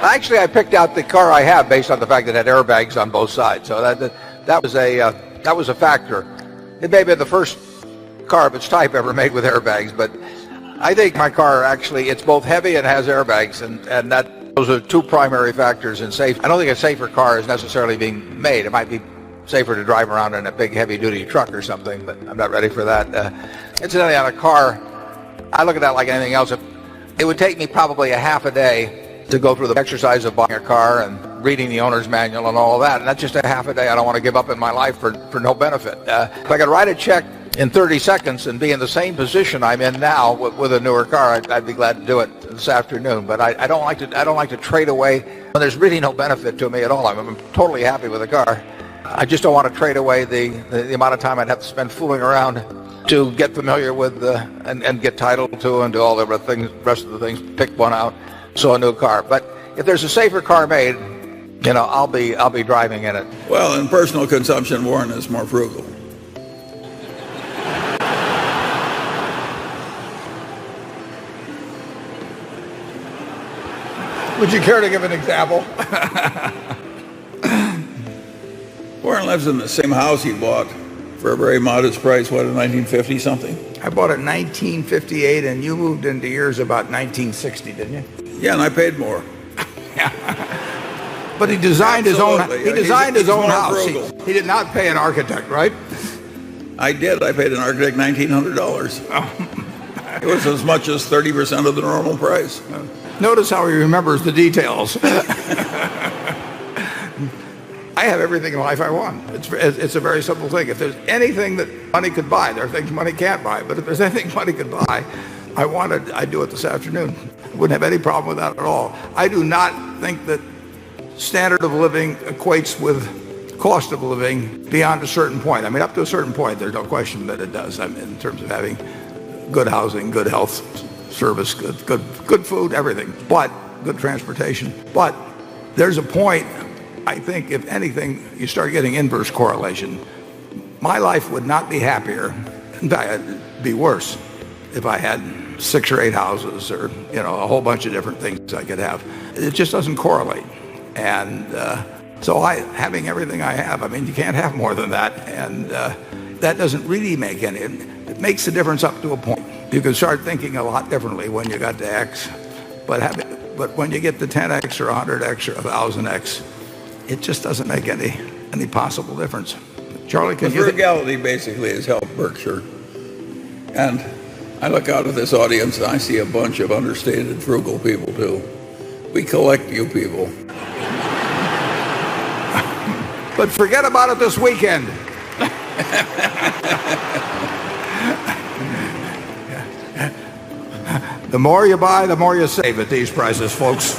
Actually, I picked out the car I have based on the fact that it had airbags on both sides. So that was a factor. It may have been the first car of its type ever made with airbags, but I think my car actually, it's both heavy and has airbags, and those are two primary factors in safety. I don't think a safer car is necessarily being made. It might be safer to drive around in a big heavy-duty truck or something, but I'm not ready for that. Incidentally, on a car, I look at that like anything else. It would take me probably a half a day to go through the exercise of buying a car and reading the owner's manual and all of that, and that's just a half a day I don't want to give up in my life for no benefit. If I could write a check in 30 seconds and be in the same position I'm in now with a newer car, I'd be glad to do it this afternoon. But I don't like to trade away when there's really no benefit to me at all. I'm totally happy with the car. I just don't want to trade away the amount of time I'd have to spend fooling around to get familiar with and get title to and do all the rest of the things, pick one out, so a new car. But if there's a safer car made, I'll be driving in it. Well, in personal consumption, Warren is more frugal. Would you care to give an example? Warren lives in the same house he bought for a very modest price, what, in 1950 something? I bought it in 1958, and you moved into yours about 1960, didn't you? Yeah, and I paid more. But he designed his own. He designed his own house. He did not pay an architect, right? I did. I paid an architect $1,900. It was as much as 30% of the normal price. Notice how he remembers the details. I have everything in life I want. It's a very simple thing. If there's anything that money could buy, there are things money can't buy. But if there's anything money could buy, I'd do it this afternoon. I wouldn't have any problem with that at all. I do not think that standard of living equates with cost of living beyond a certain point. I mean, up to a certain point, there's no question that it does. I mean, in terms of having good housing, good health service, good food, everything, but good transportation. But there's a point, I think, if anything, you start getting inverse correlation. My life would not be happier, in fact, it'd be worse if I had 6 or 8 houses or, a whole bunch of different things I could have. It just doesn't correlate. And so having everything I have, I mean, you can't have more than that. And that doesn't really make it makes a difference up to a point. You can start thinking a lot differently when you got to X, but when you get to 10X or 100X or 1,000X, it just doesn't make any possible difference. Charlie, can you? Frugality basically has helped Berkshire. And I look out at this audience and I see a bunch of understated frugal people too. We collect you people. But forget about it this weekend. The more you buy, the more you save at these prices, folks.